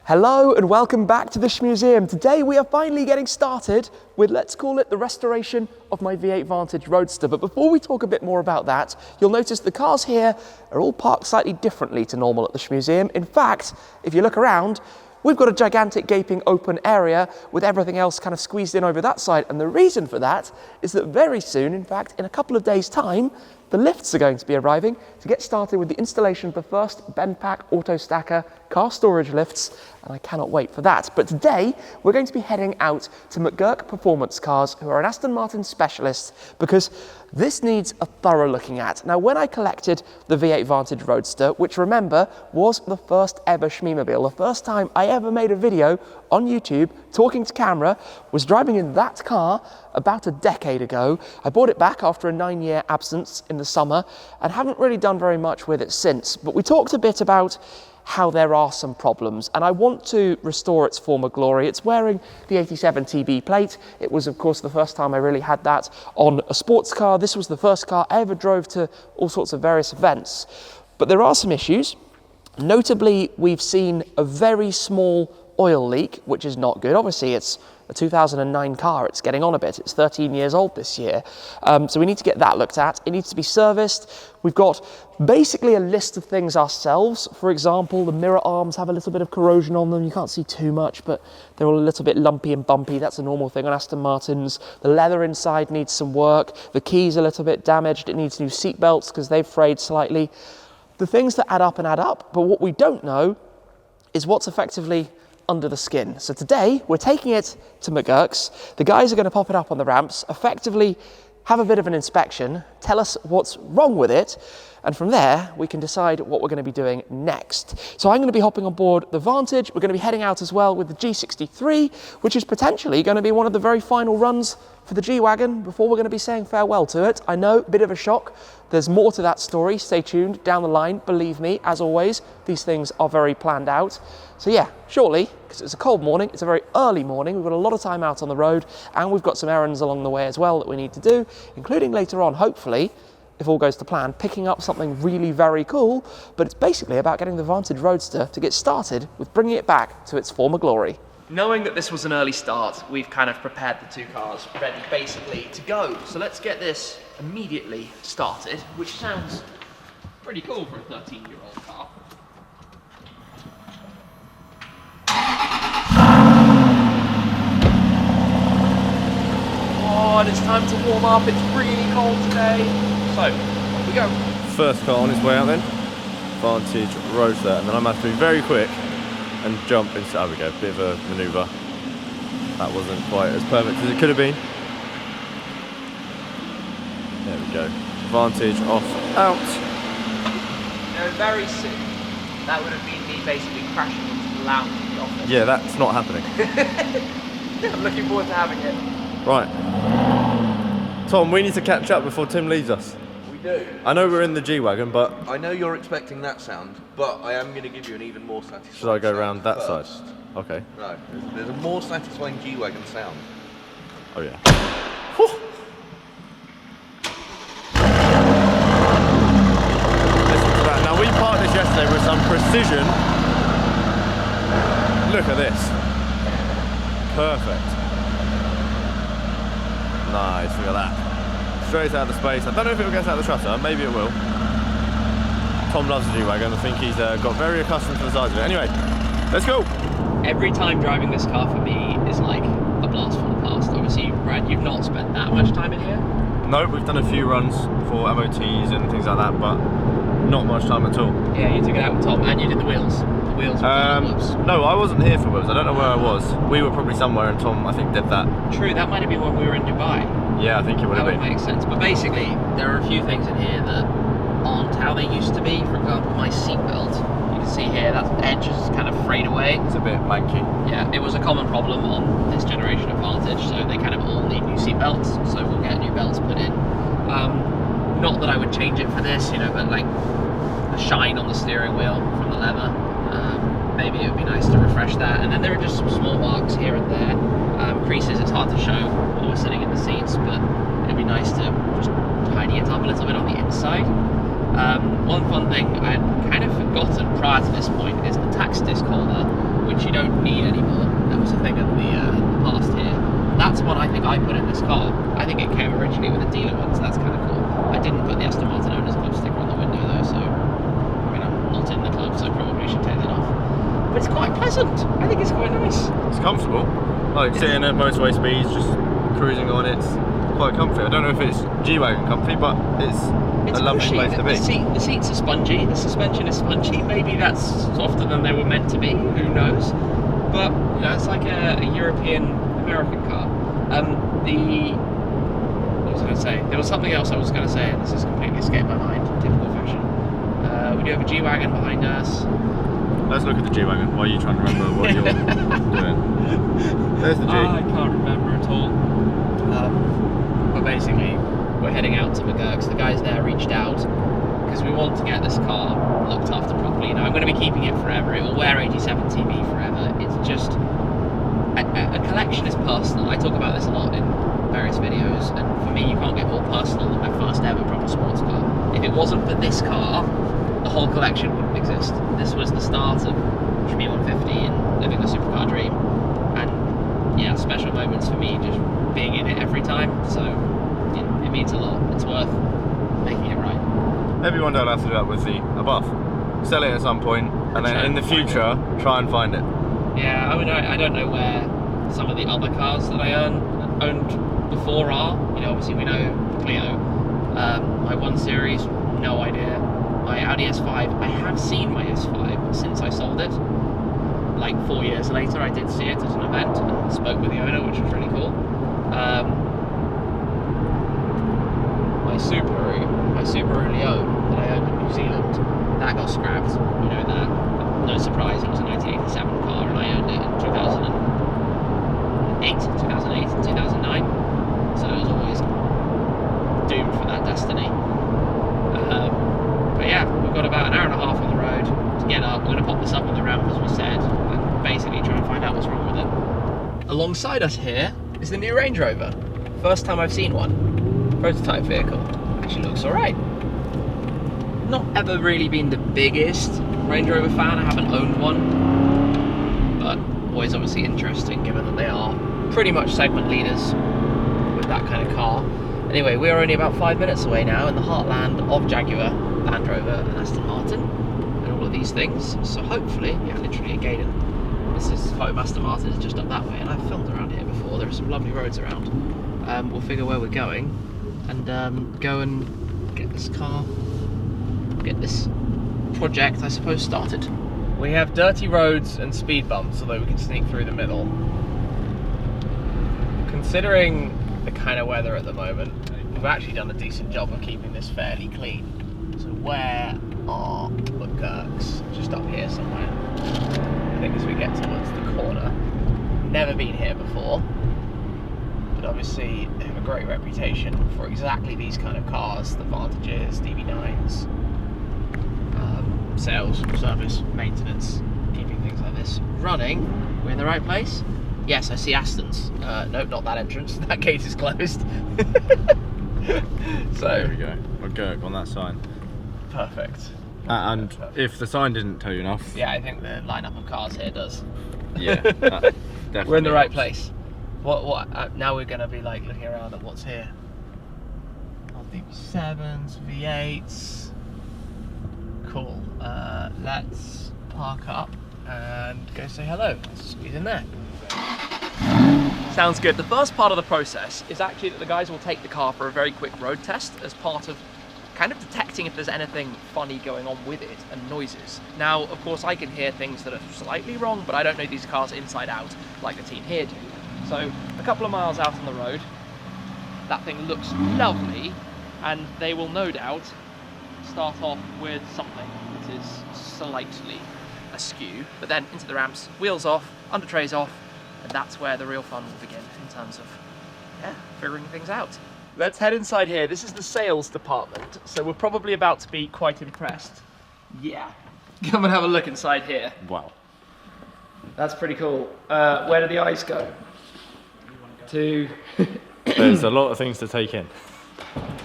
Hello and welcome back to the Shmuseum. Today we are finally getting started with, let's call it, the restoration of my V8 Vantage Roadster. But before we talk a bit more about that, you'll notice the cars here are all parked slightly differently to normal at the Shmuseum. In fact, if you look around, we've got a gigantic gaping open area with everything else kind of squeezed in over that side. And the reason for that is that very soon, in fact, in a couple of days' time, the lifts are going to be arriving to get started with the installation of the first bend pack auto stacker car storage lifts, and I cannot wait for that. But today we're going to be heading out to McGurk Performance Cars, who are an Aston Martin specialist, because this needs a thorough looking at. Now, when I collected the V8 Vantage Roadster, which remember was the first ever Shmeemobile, the first time I ever made a video on YouTube talking to camera, was driving in that car about a decade ago. I bought it back after a 9-year absence in the summer and haven't really done very much with it since. But we talked a bit about how there are some problems, and I want to restore its former glory. It's wearing the 87 TB plate. It was, of course, the first time I really had that on a sports car. This was the first car I ever drove to all sorts of various events. But there are some issues. Notably, we've seen a very small oil leak, which is not good. Obviously, it's a 2009 car, it's getting on a bit, it's 13 years old this year. So we need to get that looked at. It needs to be serviced. We've got basically a list of things ourselves. For example, the mirror arms have a little bit of corrosion on them. You can't see too much, but they're all a little bit lumpy and bumpy. That's a normal thing on Aston Martins. The leather inside needs some work. The key's a little bit damaged. It needs new seat belts because they've frayed slightly. The things that add up, but what we don't know is what's effectively under the skin. So today we're taking it to McGurk's. The guys are going to pop it up on the ramps, effectively have a bit of an inspection, tell us what's wrong with it, and from there we can decide what we're going to be doing next. So I'm going to be hopping on board the Vantage. We're going to be heading out as well with the G63, which is potentially going to be one of the very final runs for the G-Wagon before we're going to be saying farewell to it. I know, a bit of a shock. There's more to that story. Stay tuned down the line. Believe me, as always, these things are very planned out. So yeah, shortly, because it's a cold morning, it's a very early morning, we've got a lot of time out on the road, and we've got some errands along the way as well that we need to do, including later on, hopefully, if all goes to plan, picking up something really very cool. But it's basically about getting the Vantage Roadster to get started with bringing it back to its former glory. Knowing that this was an early start, we've kind of prepared the two cars ready basically to go. So let's get this immediately started, which sounds pretty cool for a 13-year-old car. Oh, and it's time to warm up. It's really cold today. So, off we go. First car on its way out then. Vantage Roadster, and then I'm going to have to be very quick and jump into, there we go, bit of a manoeuvre. That wasn't quite as perfect as it could have been. There we go. Vantage off, out. No, very soon, that would have been me basically crashing into the lounge in the office. Yeah, that's not happening. I'm looking forward to having it. Right. Tom, we need to catch up before Tim leaves us. We do. I know we're in the G-Wagon, but... I know you're expecting that sound, but I am going to give you an even more satisfying Should I go around that first. side? Okay. No, there's a more satisfying G-Wagon sound. Oh yeah. Listen to that. Now we parked this yesterday with some precision. Look at this. Perfect. Nice, look at that. Straight out of space. I don't know if it will get out of the shutter, maybe it will. Tom loves the G-Wagon. I think he's got very accustomed to the size of it. Anyway, let's go. Every time driving this car for me is like a blast from the past. Obviously, Brad, you've not spent that much time in here. No, we've done a few runs for MOTs and things like that, but not much time at all. Yeah, you took it out with Tom, and you did the wheels. The wheels were no, I wasn't here for wheels. I don't know where I was. We were probably somewhere, and Tom, I think, did that. True, that might have been when we were in Dubai. Yeah, I think it would have been. That would make sense. But basically, there are a few things in here that aren't how they used to be. For example, my seatbelt. You can see here, that edge is kind of frayed away. It's a bit manky. Yeah, it was a common problem on this generation of Vantage, so they kind of all need new seatbelts, so we'll get new belts put in. Not that I would change it for this, you know, but like the shine on the steering wheel from the leather, maybe it would be nice to refresh that. And then there are just some small marks here and there. Creases, it's hard to show while we're sitting in the seats, but it'd be nice to just tidy it up a little bit on the inside. One fun thing I had kind of forgotten prior to this point is the tax disc holder, which which you don't need anymore. That was a thing in the past here. That's one I think I put in this car. I think it came originally with a dealer one, so that's kind of cool. I didn't put the Aston Martin Owners Club sticker on the window though, so I mean, I'm not in the club, so I probably should take that off. But it's quite pleasant. I think it's quite nice. It's comfortable. Like sitting at motorway speeds, just cruising on, it's quite comfy. I don't know if it's G-Wagon comfy, but it's a lovely cushy. place to be. The seats are spongy, the suspension is spongy. Maybe that's softer than they were meant to be, who knows? But you know, it's like a European American car. What was I going to say? There was something else I was going to say, and this has completely escaped my mind, in typical fashion. We do have a G-Wagon behind us. Let's look at the G-Wagon while you're trying to remember what you're doing. There's the G. I can't remember at all. But basically, we're heading out to McGurk's. The guys there reached out because we want to get this car looked after properly. Now, I'm going to be keeping it forever. It will wear 87 TV forever. It's just a collection is personal. I talk about this a lot in various videos, and for me, you can't get more personal than my first ever proper sports car. If it wasn't for this car, the whole collection wouldn't exist. This was the start of Shmee 150 and living the supercar dream, and yeah, special moments for me just being in it every time. So yeah, it means a lot. It's worth making it right. Maybe one day I'll have to do that with the above. Sell it at some point, and then in the future, try and find it. Yeah, I mean, I don't know where some of the other cars that I owned before are. You know, obviously we know Clio. My 1 Series, no idea. My Audi S5, I have seen my S5 since I sold it. Like 4 years later, I did see it at an event and spoke with the owner, which was really cool. My Subaru Leon that I owned in New Zealand, that got scrapped. You know that. No surprise, it was a 1987 car, and I owned it in 2008 and 2009. So it was always doomed for that destiny. But yeah, we've got about an hour and a half on the road to get up. We're going to pop this up on the ramp, as we said, and basically try and find out what's wrong with it. Alongside us here is the new Range Rover. First time I've seen one. Prototype vehicle. Actually looks alright. Not ever really been the biggest Range Rover fan. I haven't owned one, but always obviously interesting given that they are pretty much segment leaders with that kind of car. Anyway, we are only about 5 minutes away now in the heartland of Jaguar, Land Rover and Aston Martin and all of these things. So hopefully, yeah, literally at Gaydon. This is home. Aston Martin is just up that way, and I've filmed around here before. There are some lovely roads around. We'll figure where we're going and go and get this car, get this project, I suppose, started. We have dirty roads and speed bumps, although we can sneak through the middle. Considering the kind of weather at the moment, we've actually done a decent job of keeping this fairly clean. So where are McGurk's? Just up here somewhere. I think as we get towards the corner. Never been here before, but obviously they have a great reputation for exactly these kind of cars, the Vantages, DB9s, sales, service, maintenance, keeping things like this running. We're in the right place? Yes, I see Astons. No, not that entrance. That gate is closed. So there we go. McGurk on that sign. Perfect. And if the sign didn't tell you enough, yeah, I think the lineup of cars here does. Yeah, that definitely we're in the right helps. place. What? Now we're going to be like looking around at what's here. DB7s, V8s. Cool. Let's park up and go say hello. Let's squeeze in there. Sounds good. The first part of the process is actually that the guys will take the car for a very quick road test as part of kind of detecting if there's anything funny going on with it and noises. Now, of course, I can hear things that are slightly wrong, but I don't know these cars inside out like the team here do. So a couple of miles out on the road, that thing looks lovely, and they will no doubt start off with something that is slightly askew, but then into the ramps, wheels off, under trays off, and that's where the real fun will begin in terms of, yeah, figuring things out. Let's head inside here. This is the sales department, so we're probably about to be quite impressed. Yeah. Come and have a look inside here. Wow. That's pretty cool. Where do the eyes go? To... There's a lot of things to take in.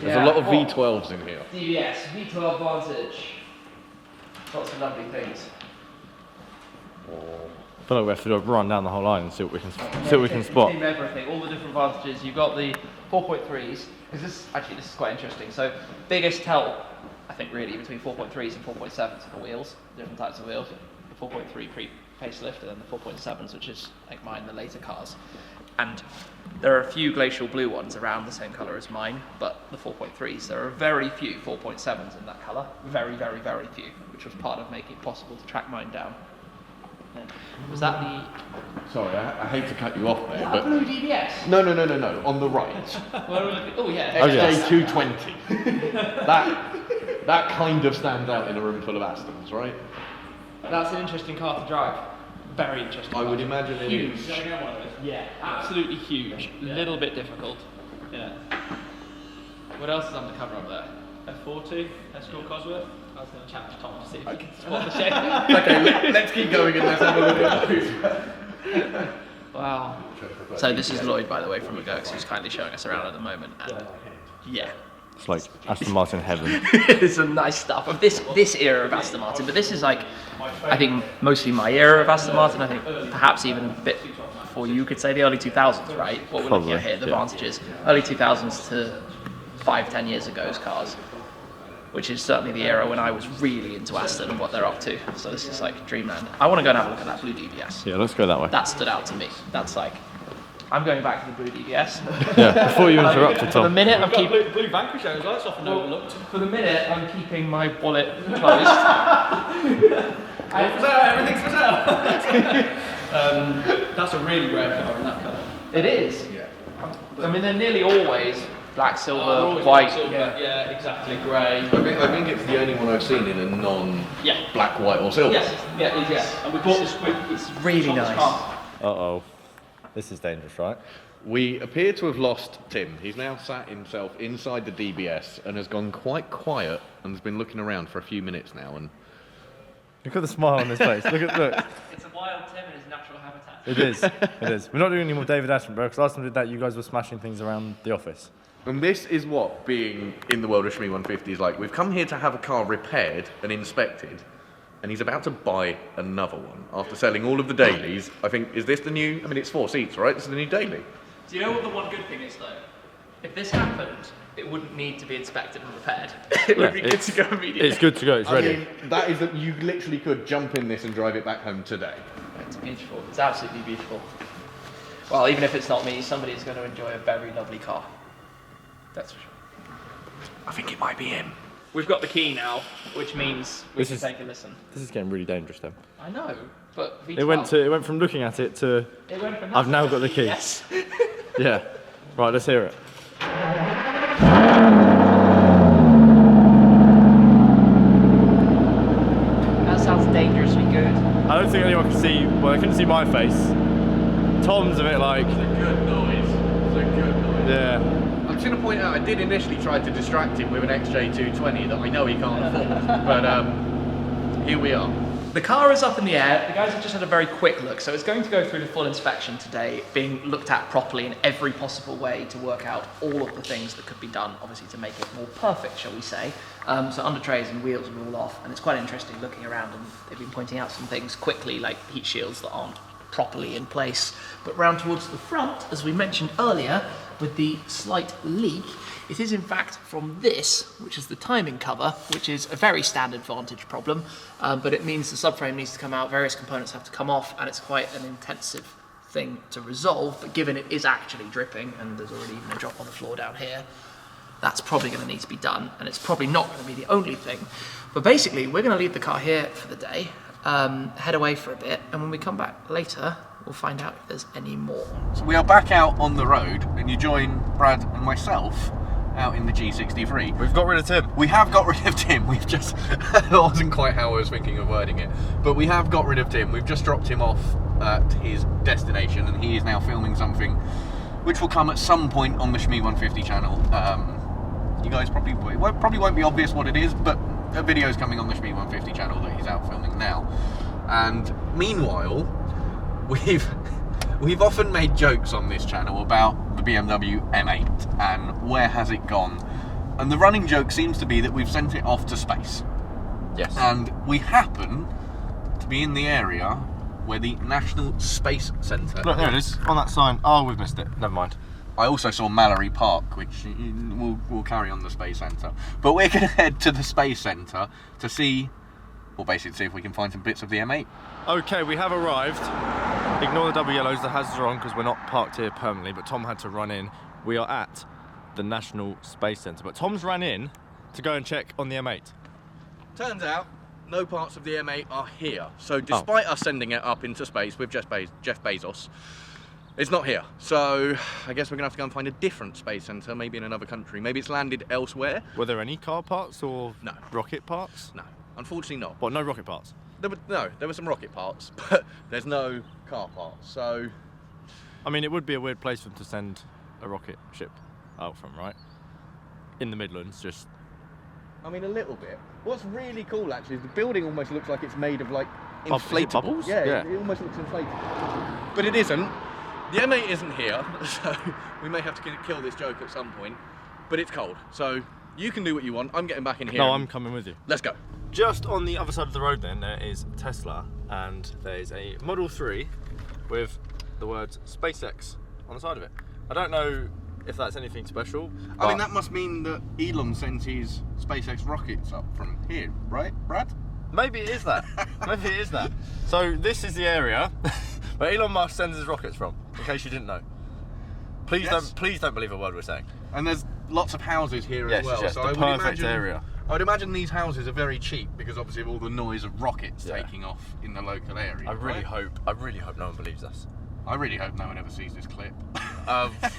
There's a lot of V12s in here. DBS, V12 Vantage. Lots of lovely things. I feel like we have to do a run down the whole line and see what we can spot. Name everything, all the different Vantages. You've got the 4.3s, because this is quite interesting. So biggest tell, I think, really between 4.3s and 4.7s for wheels, different types of wheels. The 4.3 pre-facelift, and then the 4.7s, which is like mine, the later cars. And there are a few glacial blue ones around the same colour as mine, but the 4.3s, there are very few 4.7s in that colour. Very, very, very few, which was part of making it possible to track mine down. Was that the... Sorry, I hate to cut you off there, but... Blue DBS? No, on the right. Oh yeah. XJ220. that kind of stands out in a room full of Astons, right? That's an interesting car to drive. Very interesting. I would imagine it huge. is. Yeah, absolutely huge. A little bit difficult. Yeah. What else is undercover up there? F40, Escort Cosworth. I was going to challenge Tom to see if he can spot the shape. Okay, let's keep going and let's have a look at those. Wow. So this is Lloyd, by the way, from McGurk, who's kindly showing us around at the moment. And yeah. It's like Aston Martin heaven. It's some nice stuff of this era of Aston Martin, but this is like, I think mostly my era of Aston Martin. I think perhaps even a bit before you could say the early 2000s, right? What we're looking at here, the Vantages, early 2000s to 5-10 years ago's cars, which is certainly the era when I was really into Aston and what they're up to. So this is like dreamland. I want to go and have a look at that blue DBS. Yeah, let's go that way. That stood out to me. That's like, I'm going back to the blue DBS. Yeah, before you interrupted, For the Tom. minute I'm keeping blue Vanquish shows lights off and overlooked. For the minute I'm keeping my wallet closed. Everything's for sale. That's a really rare car in that colour. It is. Yeah. I mean, they're nearly always black, silver, Always white. silver, yeah, exactly, grey. I think it's the only one I've seen in a non-black, white or silver. Yes, yeah, it is. Yes. And we bought this. It's really nice. Uh-oh. This is dangerous, right? We appear to have lost Tim. He's now sat himself inside the DBS and has gone quite quiet and has been looking around for a few minutes now. And Look at the smile on his face. Look. It's a wild Tim in his natural habitat. It is. We're not doing any more David Attenborough, because last time we did that, you guys were smashing things around the office. And this is what being in the world of Shmee 150 is like. We've come here to have a car repaired and inspected, and he's about to buy another one after selling all of the dailies. I think, is this the new, I mean, it's 4 seats, right? This is the new daily. Do you know what the one good thing is, though? If this happened, it wouldn't need to be inspected and repaired. It would be good to go immediately. It's good to go, it's ready. I mean, that is that you literally could jump in this and drive it back home today. It's beautiful. It's absolutely beautiful. Well, even if it's not me, somebody's going to enjoy a very lovely car. That's for sure. I think it might be him. We've got the key now, which means we can take a listen. This is getting really dangerous, though. I know, but V12, It went from looking at it to it went from I've now got the key. Yes. Yeah. Right, let's hear it. That sounds dangerously good. I don't think anyone can see. Well, they couldn't see my face. Tom's a bit like. It's a good noise. It's a good noise. Yeah. I'm just going to point out, I did initially try to distract him with an XJ220 that I know he can't afford, but here we are. The car is up in the air. The guys have just had a very quick look, so it's going to go through the full inspection today, being looked at properly in every possible way to work out all of the things that could be done, obviously to make it more perfect, shall we say. So under trays and wheels are all off, and it's quite interesting looking around, and they've been pointing out some things quickly, like heat shields that aren't properly in place. But round towards the front, as we mentioned earlier, with the slight leak, it is in fact from this, which is the timing cover, which is a very standard Vantage problem, but it means the subframe needs to come out, various components have to come off, and it's quite an intensive thing to resolve, but given it is actually dripping, and there's already even a drop on the floor down here, that's probably going to need to be done, and it's probably not going to be the only thing. But basically, we're going to leave the car here for the day, head away for a bit, and when we come back later, we'll find out if there's any more. So we are back out on the road, and you join Brad and myself out in the G63. We've got rid of Tim. We have got rid of Tim. We've just, that wasn't quite how I was thinking of wording it, but we have got rid of Tim. We've just dropped him off to his destination, and he is now filming something which will come at some point on the Shmee 150 channel. You guys probably won't be obvious what it is, but a video is coming on the Shmee 150 channel that he's out filming now. And meanwhile, we've often made jokes on this channel about the BMW M8 and where has it gone, and the running joke seems to be that we've sent it off to space. Yes. And we happen to be in the area where the National Space Centre. Look, there it is, on that sign. Oh, we've missed it. Never mind. I also saw Mallory Park, which we'll carry on the Space Centre. But we're going to head to the Space Centre to see, well, basically see if we can find some bits of the M8. Okay, we have arrived. Ignore the double yellows, the hazards are on because we're not parked here permanently, but Tom had to run in. We are at the National Space Centre, but Tom's ran in to go and check on the M8. Turns out, no parts of the M8 are here. So despite us sending it up into space with Jeff Bezos, it's not here. So I guess we're going to have to go and find a different space centre, maybe in another country. Maybe it's landed elsewhere. Were there any car parts or No. rocket parts? No, unfortunately not. What, no rocket parts? There were some rocket parts, but there's no car parts. So, I mean, it would be a weird place for them to send a rocket ship out from, right? In the Midlands, just... I mean, a little bit. What's really cool, actually, is the building almost looks like it's made of, like, Is it inflatable. bubbles? Yeah, Yeah. It almost looks inflated. But it isn't. The M8 isn't here, so we may have to kill this joke at some point. But it's cold, so you can do what you want. I'm getting back in here. No, I'm coming with you. Let's go. Just on the other side of the road then, there is Tesla, and there's a Model 3 with the words SpaceX on the side of it. I don't know if that's anything special. I mean, that must mean that Elon sends his SpaceX rockets up from here, right, Brad? Maybe it is that. Maybe it is that. So this is the area where Elon Musk sends his rockets from, in case you didn't know. Please don't believe a word we're saying. And there's lots of houses here as well. Yes, so the I would perfect imagine, area. I would imagine these houses are very cheap because obviously of all the noise of rockets taking off in the local area. I really hope no one believes us. I really hope no one ever sees this clip.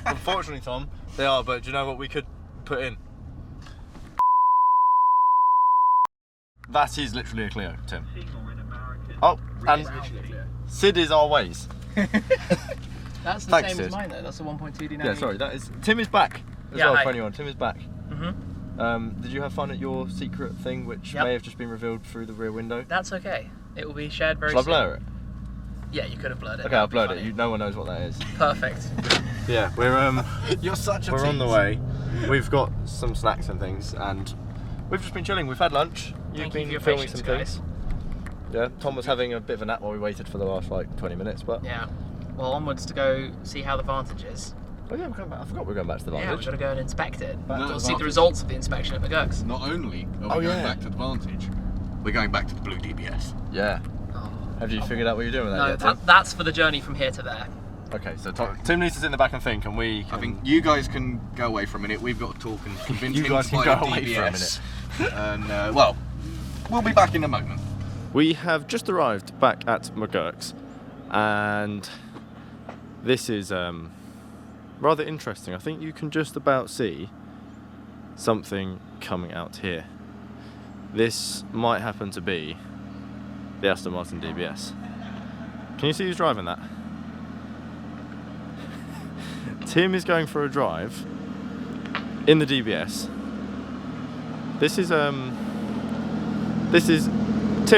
Unfortunately, Tom, they are, but do you know what we could put in? That is literally a Clio, Tim. Oh, and Sid is our ways. That's the Thanks, same Sid. as mine though. That's the 1.2D. Yeah, sorry, that is... Tim is back as Yeah, well, hi. for anyone. Tim is back. Mm-hmm. Did you have fun at your secret thing, which may have just been revealed through the rear window? That's okay. It will be shared very Shall I soon. blur it? Yeah, you could have blurred it. Okay, I'll That'd blur be it. funny. No one knows what that is. Perfect. Yeah, we're You're such a we're on the tease. way. We've got some snacks and things, and we've just been chilling. We've had lunch. You've Thank you been for your filming patience, some guys. things. Yeah, Tom was having a bit of a nap while we waited for the last like 20 minutes, but Yeah. Well, onwards to go see how the Vantage is. oh yeah, we're going back. I forgot we were going back to the Yeah, we've Vantage. got to go and inspect it. No, We'll see Vantage. the results of the inspection at McGurk's. Not only are Oh, we going yeah. back to the Vantage, we're going back to the Blue DBS. Yeah. Oh. Have you figured out what you're doing with that No, yet, Tim? that's for the journey from here to there. Okay, so Tim needs to sit in the back and think, and we can... I think you guys can go away for a minute. We've got to talk and convince You him guys to can buy go the away for a DBS. And well, we'll be back in a moment. We have just arrived back at McGurk's, and this is rather interesting. I think you can just about see something coming out here. This might happen to be the Aston Martin DBS. Can you see who's driving that? Tim is going for a drive in the DBS. This is Tim,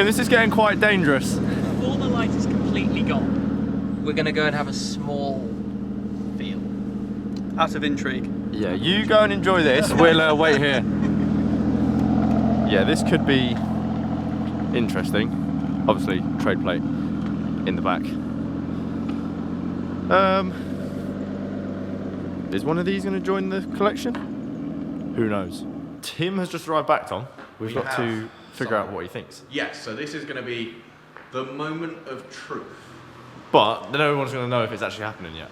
this is getting quite dangerous. Before the light is completely gone, we're going to go and have a small feel. Out of intrigue. Yeah, you go and enjoy this. We'll wait here. Yeah, this could be interesting. Obviously, trade plate in the back. Is one of these going to join the collection? Who knows? Tim has just arrived back, Tom. We've got to figure out what he thinks. Yes, so this is going to be the moment of truth. But no one's going to know if it's actually happening yet.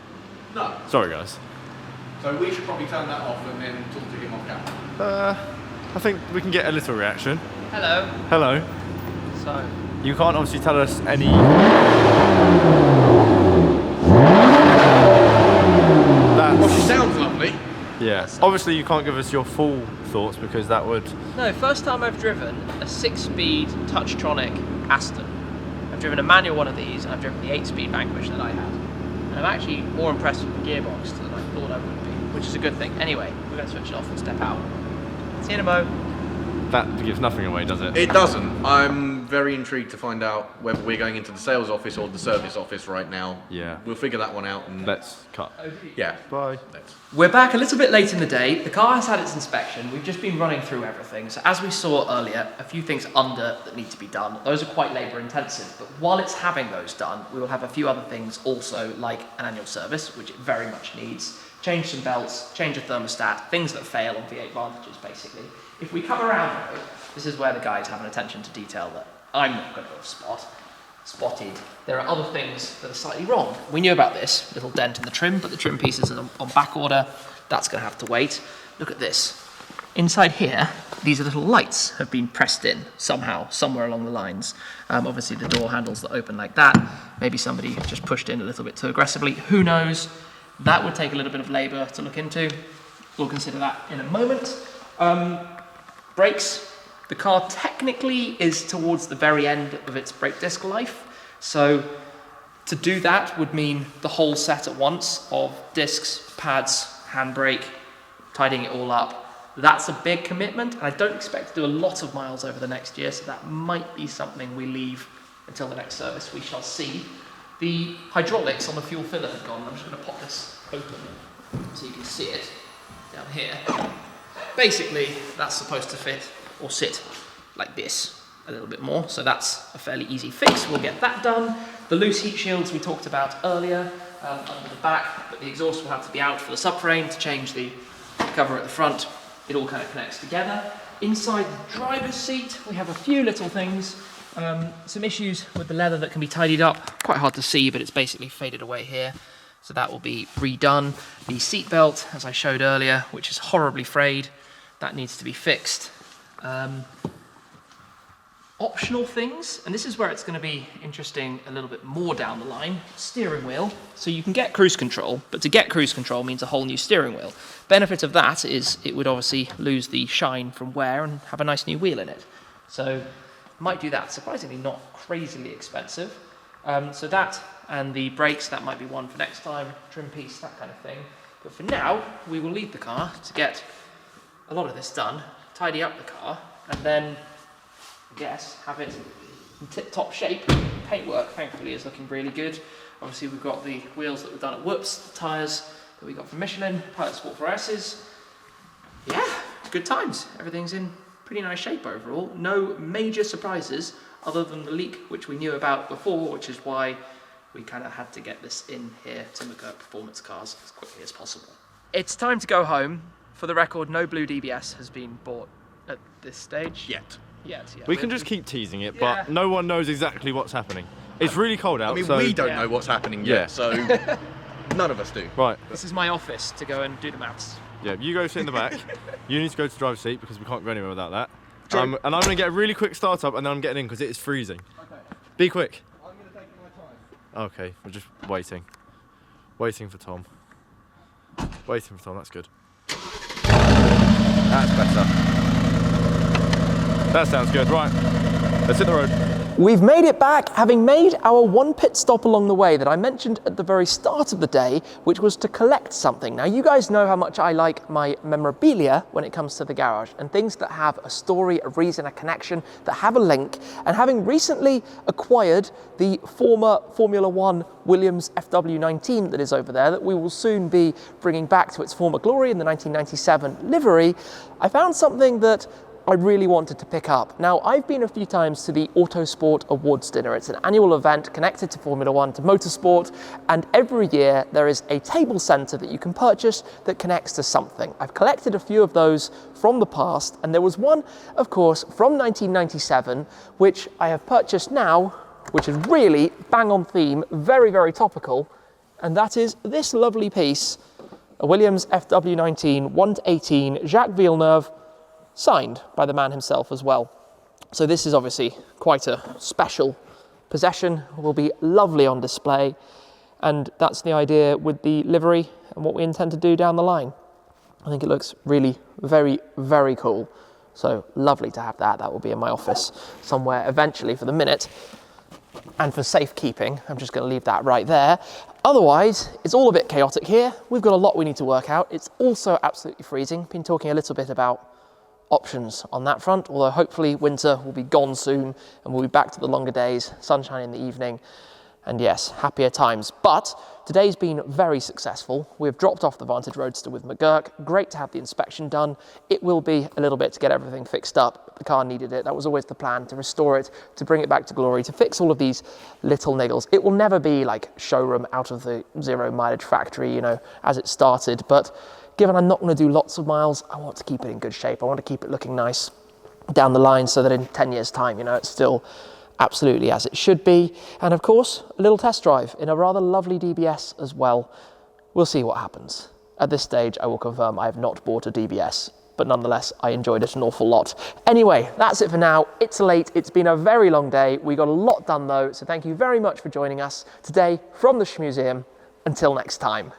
No. Sorry, guys. So we should probably turn that off and then talk to him off camera. I think we can get a little reaction. Hello. Hello. So, You can't obviously tell us any... Well, she sounds lovely. Yeah. Obviously you can't give us your full thoughts because that would... no, first time I've driven a 6-speed Touchtronic Aston. I've driven a manual one of these, and I've driven the 8-speed Vanquish that I had. And I'm actually more impressed with the gearbox than I thought I would be, which is a good thing. Anyway, we're going to switch it off and step out. See you in a mo. That gives nothing away, does it? It doesn't. I'm I'm very intrigued to find out whether we're going into the sales office or the service office right now. Yeah. We'll figure that one out. And Let's cut. yeah. Bye. We're back a little bit late in the day. The car has had its inspection. We've just been running through everything. So as we saw earlier, a few things under that need to be done. Those are quite labour intensive, but while it's having those done, we will have a few other things also, like an annual service, which it very much needs. Change some belts, change a thermostat, things that fail on V8 Vantages basically. If we come around though, this is where the guys have an attention to detail that I'm not going to have spotted. There are other things that are slightly wrong. We knew about this little dent in the trim, but the trim pieces are on back order. That's going to have to wait. Look at this. Inside here, these little lights have been pressed in somehow, somewhere along the lines. Obviously the door handles that open like that. Maybe somebody just pushed in a little bit too aggressively. Who knows? That would take a little bit of labour to look into. We'll consider that in a moment. Brakes. The car technically is towards the very end of its brake disc life. So to do that would mean the whole set at once of discs, pads, handbrake, tidying it all up. That's a big commitment, and I don't expect to do a lot of miles over the next year, so that might be something we leave until the next service. We shall see. The hydraulics on the fuel filler have gone. I'm just going to pop this open so you can see it down here. Basically, that's supposed to fit or sit like this a little bit more, so that's a fairly easy fix. We'll get that done. The loose heat shields we talked about earlier under the back, but the exhaust will have to be out for the subframe to change the cover at the front. It all kind of connects together. Inside the driver's seat, we have a few little things. Some issues with the leather that can be tidied up. Quite hard to see, but it's basically faded away here. So that will be redone. The seat belt, as I showed earlier, which is horribly frayed, that needs to be fixed. Optional things, and this is where it's going to be interesting a little bit more down the line. Steering wheel. So you can get cruise control, but to get cruise control means a whole new steering wheel. Benefit of that is it would obviously lose the shine from wear and have a nice new wheel in it. So might do that. Surprisingly not crazily expensive. So that and the brakes, that might be one for next time. Trim piece, that kind of thing. But for now, we will leave the car to get a lot of this done, tidy up the car, and then I guess have it in tip-top shape. Paintwork, thankfully, is looking really good. Obviously, we've got the wheels that were done at Whoops, the tyres that we got from Michelin, Pilot Sport 4S's. Yeah, good times. Everything's in pretty nice shape overall. No major surprises other than the leak, which we knew about before, which is why we kind of had to get this in here to McGurk Performance Cars as quickly as possible. It's time to go home. For the record, no blue DBS has been bought at this stage. Yet. Yeah. We can just keep teasing it, but no one knows exactly what's happening. It's really cold out. I mean, so we don't know what's happening yet, so none of us do. Right. This is my office to go and do the maths. Yeah, you go sit in the back. You need to go to the driver's seat because we can't go anywhere without that. And I'm going to get a really quick start up and then I'm getting in because it is freezing. Okay. Be quick. I'm going to take my time. Okay, we're just waiting. Waiting for Tom. Waiting for Tom, that's good. That's better. That sounds good. Right, let's hit the road. We've made it back, having made our one pit stop along the way that I mentioned at the very start of the day, which was to collect something. Now, you guys know how much I like my memorabilia when it comes to the garage, and things that have a story, a reason, a connection, that have a link. And having recently acquired the former Formula One Williams FW19 that is over there, that we will soon be bringing back to its former glory in the 1997 livery, I found something that I really wanted to pick up. Now, I've been a few times to the Autosport Awards Dinner. It's an annual event connected to Formula One, to motorsport, and every year there is a table centre that you can purchase that connects to something. I've collected a few of those from the past, and there was one, of course, from 1997, which I have purchased now, which is really bang on theme, very, very topical, and that is this lovely piece, a Williams FW19 1/18 Jacques Villeneuve, signed by the man himself as well. So this is obviously quite a special possession, will be lovely on display, and that's the idea with the livery and what we intend to do down the line. I think it looks really very, very cool. So lovely to have that. That will be in my office somewhere eventually for the minute. And for safekeeping, I'm just going to leave that right there. Otherwise, it's all a bit chaotic here. We've got a lot we need to work out. It's also absolutely freezing. Been talking a little bit about options on that front, although hopefully winter will be gone soon and we'll be back to the longer days, sunshine in the evening, and yes, happier times. But today's been very successful. We've dropped off the Vantage Roadster with McGurk. Great to have the inspection done. It will be a little bit to get everything fixed up. The car needed it. That was always the plan, to restore it, to bring it back to glory, to fix all of these little niggles. It will never be like Showroom out of the 0 mileage factory, you know, as it started. But given I'm not going to do lots of miles, I want to keep it in good shape. I want to keep it looking nice down the line so that in 10 years' time, you know, it's still absolutely as it should be. And of course, a little test drive in a rather lovely DBS as well. We'll see what happens. At this stage, I will confirm I have not bought a DBS, but nonetheless, I enjoyed it an awful lot. Anyway, that's it for now. It's late. It's been a very long day. We got a lot done though, so thank you very much for joining us today from the Shmuseum. Until next time.